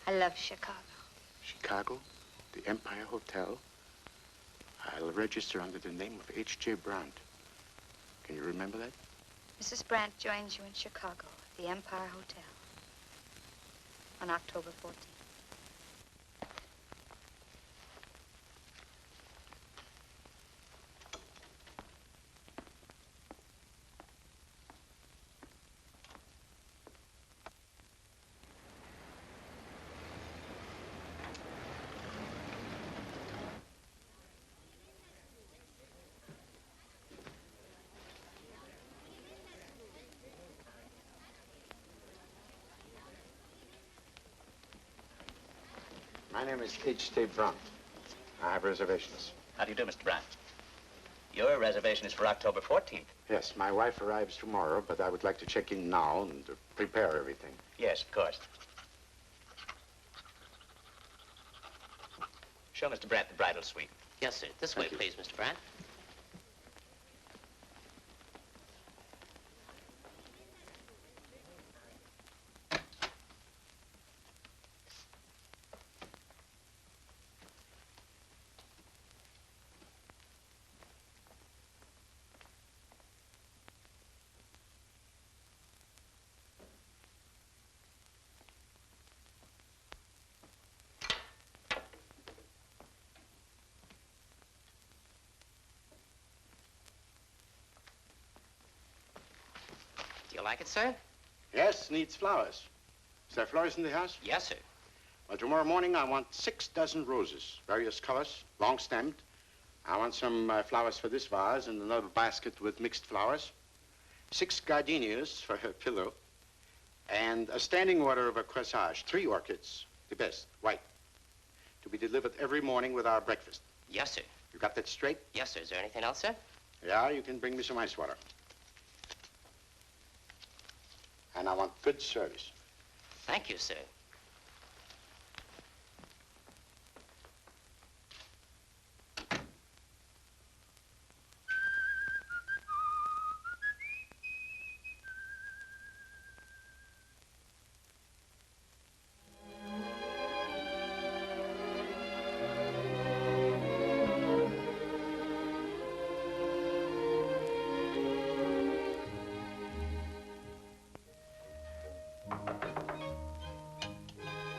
I love Chicago. Chicago? The Empire Hotel? I'll register under the name of H.J. Brandt. Can you remember that? Mrs. Brandt joins you in Chicago at the Empire Hotel on October 14th. My name is H.J. Brandt. I have reservations. How do you do, Mr. Brandt? Your reservation is for October 14th. Yes, my wife arrives tomorrow, but I would like to check in now and prepare everything. Yes, of course. Show Mr. Brandt the bridal suite. Yes, sir. This way, please, Mr. Brandt. you like it, sir? Yes, needs flowers. Is there flowers in the house? Yes, sir. Well, tomorrow morning I want 6 dozen roses, various colors, long-stemmed. I want some flowers for this vase and another basket with mixed flowers. 6 gardenias for her pillow. And a standing order of a corsage, 3 orchids, the best, white, to be delivered every morning with our breakfast. Yes, sir. You got that straight? Yes, sir. Is there anything else, sir? Yeah, you can bring me some ice water. And I want good service. Thank you, sir.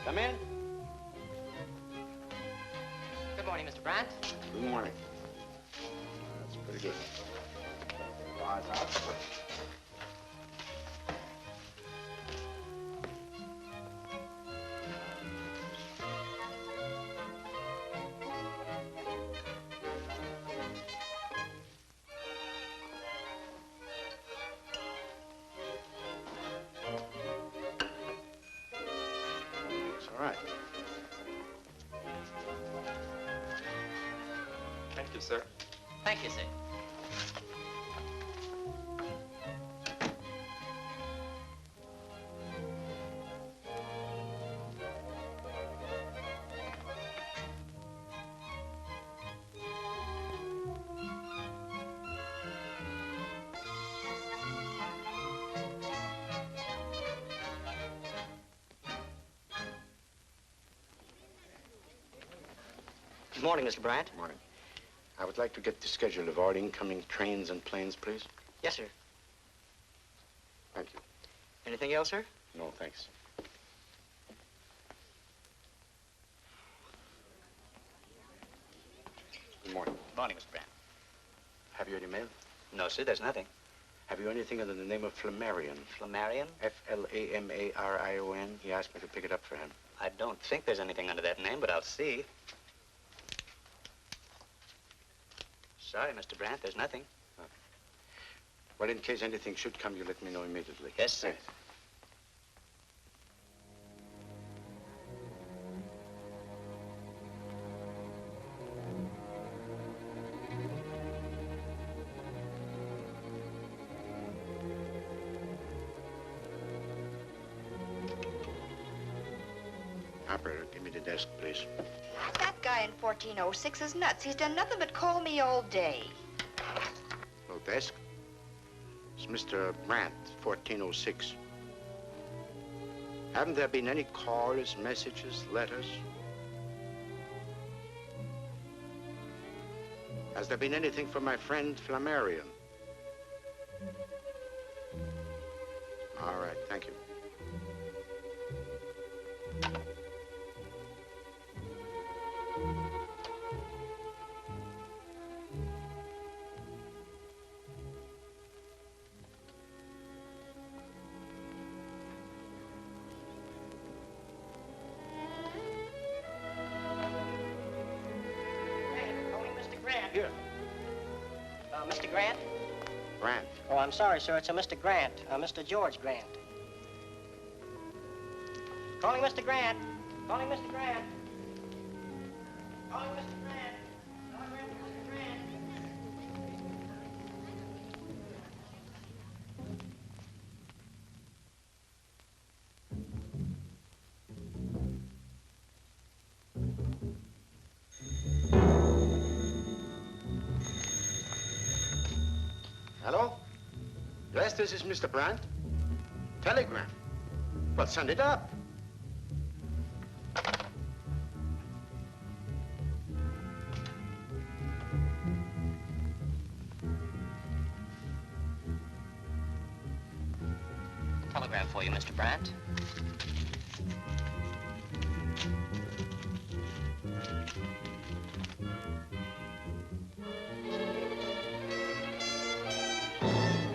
Come in. Good morning, Mr. Brandt. Good morning. That's pretty good. Bars out. All right. Thank you, sir. Thank you, sir. Good morning, Mr. Brandt. Good morning. I would like to get the schedule of all incoming trains and planes, please. Yes, sir. Thank you. Anything else, sir? No, thanks. Good morning. Good morning, Mr. Brandt. Have you any mail? No, sir, there's nothing. Have you anything under the name of Flamarion? Flamarion? F-L-A-M-A-R-I-O-N. He asked me to pick it up for him. I don't think there's anything under that name, but I'll see. Sorry, Mr. Brandt, there's nothing. Well, in case anything should come, you let me know immediately. Yes, sir. Thanks. Operator, give me the desk, please. That guy in 1406 is nuts. He's done nothing but call me all day. No desk? It's Mr. Brandt, 1406. Haven't there been any calls, messages, letters? Has there been anything from my friend Flamarion? All right, thank you. Here. Mr. Grant? Brandt. Oh, I'm sorry, sir. It's a Mr. Grant. Mr. George Grant. Calling Mr. Grant. Calling Mr. Grant. Calling Mr. Grant. Calling Mr. Grant. Hello? Yes, this is Mr. Brandt. Telegram. Well, send it up. Telegram for you, Mr. Brandt.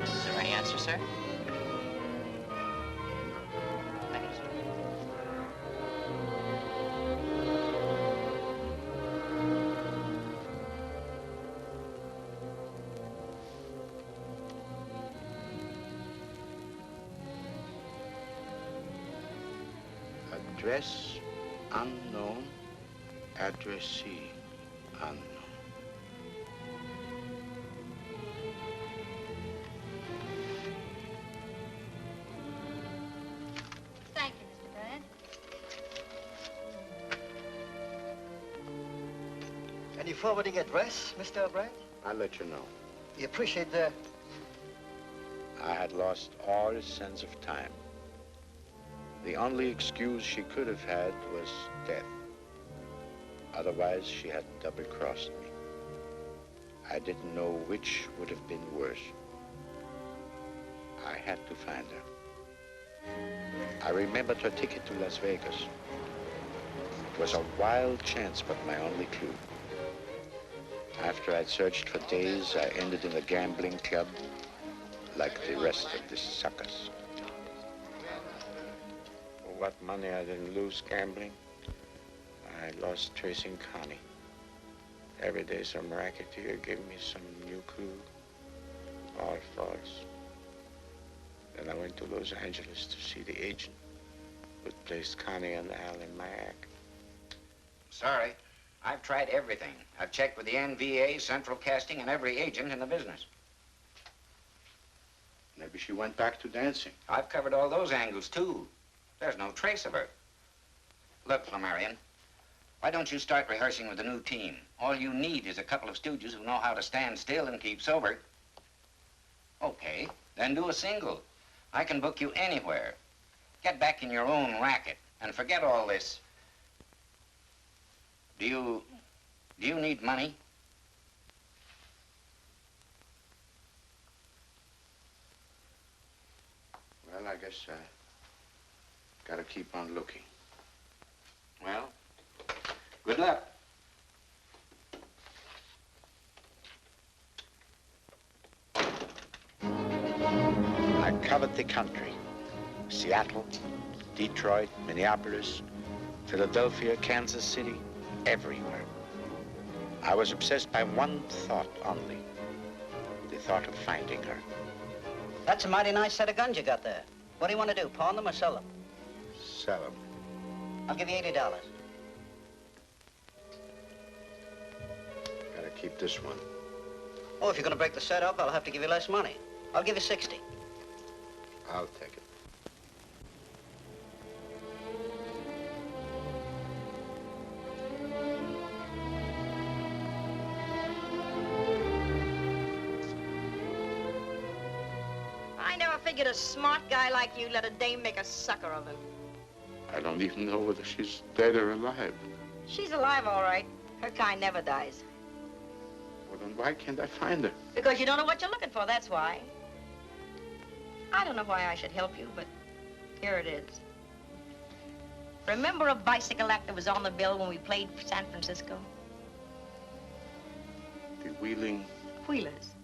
Is there any answer, sir? Address unknown, addressee unknown. Thank you, Mr. Brandt. Any forwarding address, Mr. Brandt? I'll let you know. We appreciate the... I had lost all sense of time. The only excuse she could have had was death. Otherwise, she had double-crossed me. I didn't know which would have been worse. I had to find her. I remembered her ticket to Las Vegas. It was a wild chance, but my only clue. After I'd searched for days, I ended in a gambling club like the rest of the suckers. What money I didn't lose gambling, I lost tracing Connie. Every day some racketeer gave me some new clue, all false. Then I went to Los Angeles to see the agent who placed Connie and Al in my act. Sorry. I've tried everything. I've checked with the NVA, Central Casting, and every agent in the business. Maybe she went back to dancing. I've covered all those angles, too. There's no trace of her. Look, Flamarion, why don't you start rehearsing with the new team? All you need is a couple of stooges who know how to stand still and keep sober. Okay, then do a single. I can book you anywhere. Get back in your own racket and forget all this. Do you need money? Well, I guess I gotta keep on looking. Well, good luck. I covered the country. Seattle, Detroit, Minneapolis, Philadelphia, Kansas City, everywhere. I was obsessed by one thought only, the thought of finding her. That's a mighty nice set of guns you got there. What do you want to do, pawn them or sell them? Sell them. I'll give you $80. Gotta keep this one. Oh, if you're going to break the set up, I'll have to give you less money. I'll give you 60. I'll take it. I never figured a smart guy like you let a dame make a sucker of him. I don't even know whether she's dead or alive. She's alive, all right. Her kind never dies. Well, then why can't I find her? Because you don't know what you're looking for, that's why. I don't know why I should help you, but here it is. Remember a bicycle act that was on the bill when we played San Francisco? The Wheeling... Wheelers.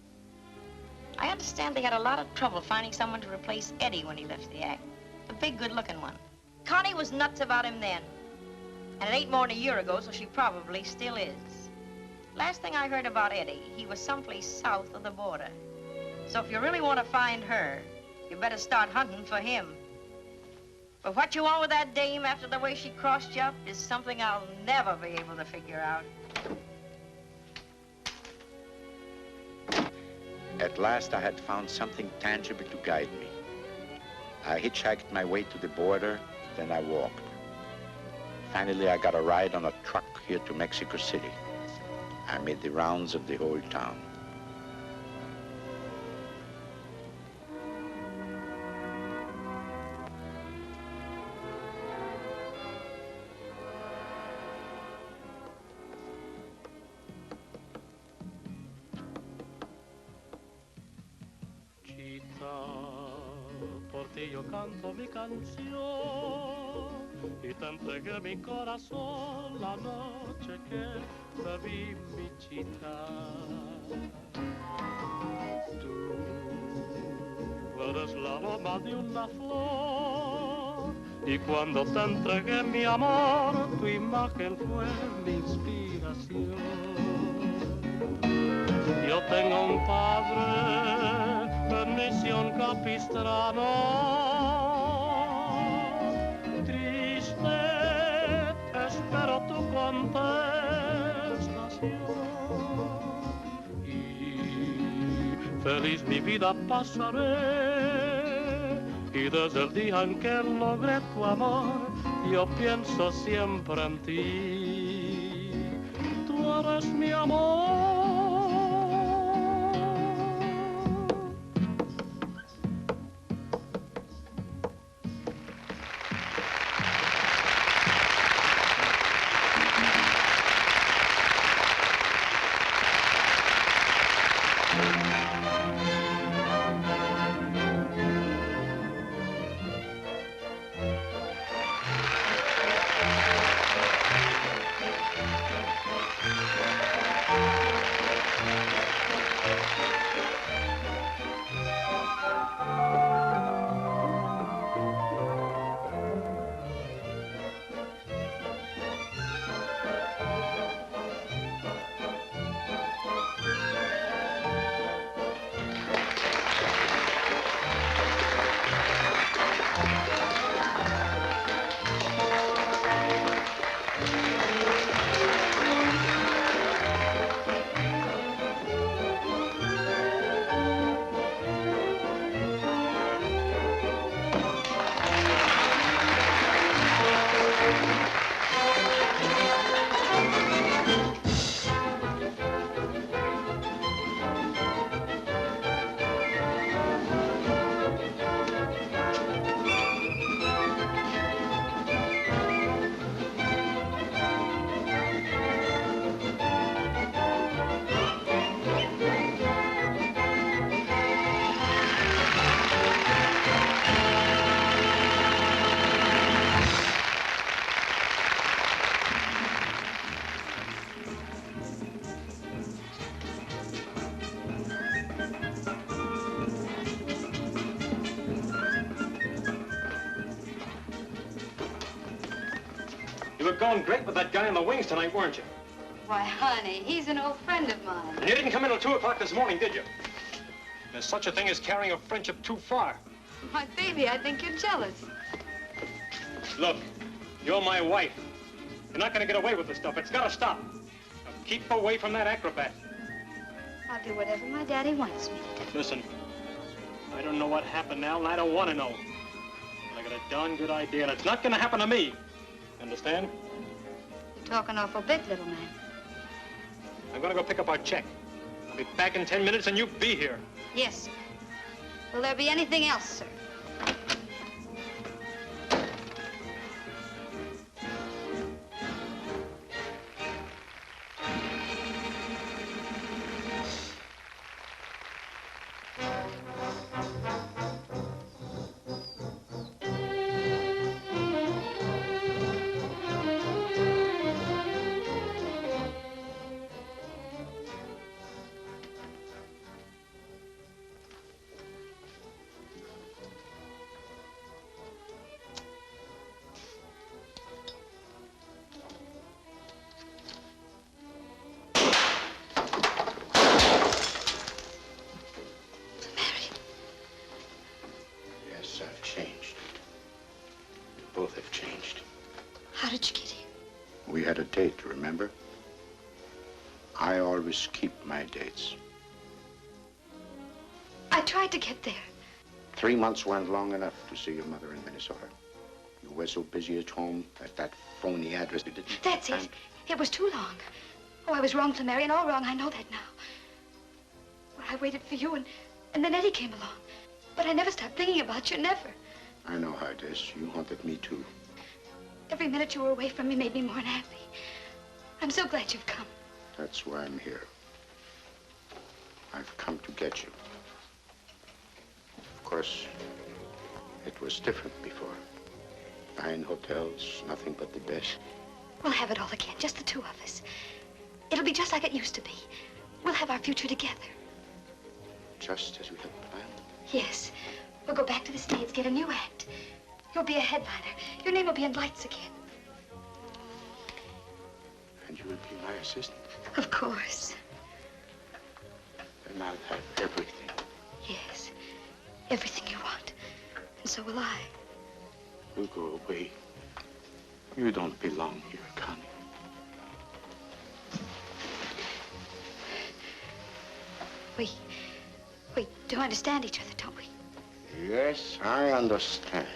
I understand they had a lot of trouble finding someone to replace Eddie when he left the act. The big, good-looking one. Connie was nuts about him then. And it ain't more than a year ago, so she probably still is. Last thing I heard about Eddie, he was someplace south of the border. So if you really want to find her, you better start hunting for him. But what you want with that dame after the way she crossed you up is something I'll never be able to figure out. At last, I had found something tangible to guide me. I hitchhiked my way to the border, then I walked. Finally, I got a ride on a truck here to Mexico City. I made the rounds of the whole town. Por ti yo canto mi canción y te entregué mi corazón la noche que te vi, mi chica. Tú eres la aroma de una flor y cuando te entregué mi amor, tu imagen fue mi inspiración. Yo tengo un padre en misión capistrano, triste feliz mi vida pasaré. Y desde el día en que logré tu amor, yo pienso siempre en ti. Tú eres mi amor. You were going great with that guy in the wings tonight, weren't you? Why, honey, he's an old friend of mine. And you didn't come in till 2 o'clock this morning, did you? There's such a thing as carrying a friendship too far. My baby, I think you're jealous. Look, you're my wife. You're not going to get away with this stuff. It's got to stop. Now keep away from that acrobat. I'll do whatever my daddy wants me to do. Listen, I don't know what happened now, and I don't want to know. But I got a darn good idea, and it's not going to happen to me. Understand? You're talking awful big, little man. I'm going to go pick up our check. I'll be back in 10 minutes, and you be here. Yes, sir. Will there be anything else, sir? Both have changed. How did you get here? We had a date, remember? I always keep my dates. I tried to get there. 3 months weren't long enough to see your mother in Minnesota. You were so busy at home at that phony address you didn't... That's it. It was too long. Oh, I was wrong, Flamarion, all wrong. I know that now. Well, I waited for you, and then Eddie came along. But I never stopped thinking about you, never. I know how it is. You haunted me, too. Every minute you were away from me made me more unhappy. I'm so glad you've come. That's why I'm here. I've come to get you. Of course, it was different before. Fine hotels, nothing but the best. We'll have it all again, just the two of us. It'll be just like it used to be. We'll have our future together. Just as we had planned? Yes. We'll go back to the States, get a new act. You'll be a headliner. Your name will be in lights again. And you will be my assistant? Of course. Then I'll have everything. Yes. Everything you want. And so will I. You go away. You don't belong here, Connie. We do understand each other, don't we? Yes, I understand.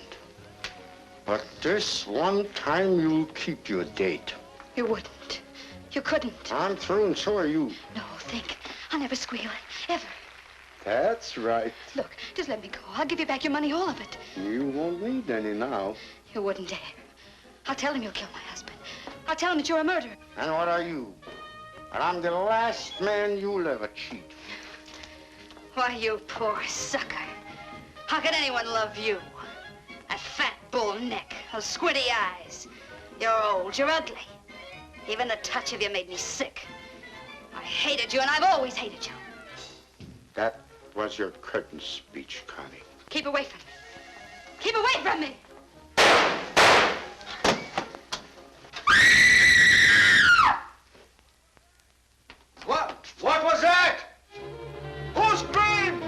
But this one time you'll keep your date. You wouldn't. You couldn't. I'm through and so are you. No, think. I'll never squeal, ever. That's right. Look, just let me go. I'll give you back your money, all of it. You won't need any now. You wouldn't dare. I'll tell him you'll kill my husband. I'll tell him that you're a murderer. And what are you? And I'm the last man you'll ever cheat. Why, you poor sucker. How could anyone love you? That fat bull neck, those squinty eyes. You're old, you're ugly. Even the touch of you made me sick. I hated you, and I've always hated you. That was your curtain speech, Connie. Keep away from me. Keep away from me! What was that? Who screamed?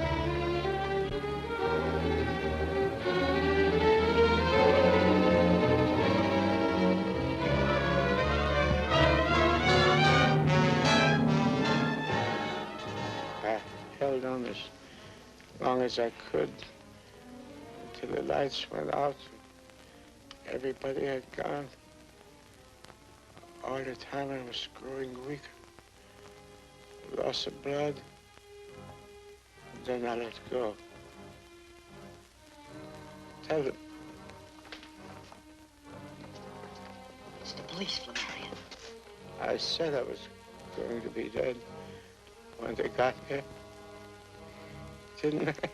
I held on as long as I could until the lights went out. Everybody had gone. All the time I was growing weaker. Loss of blood. Then I let go. Tell them. It's the police, Flamarion. I said I was going to be dead when they got here. Didn't I?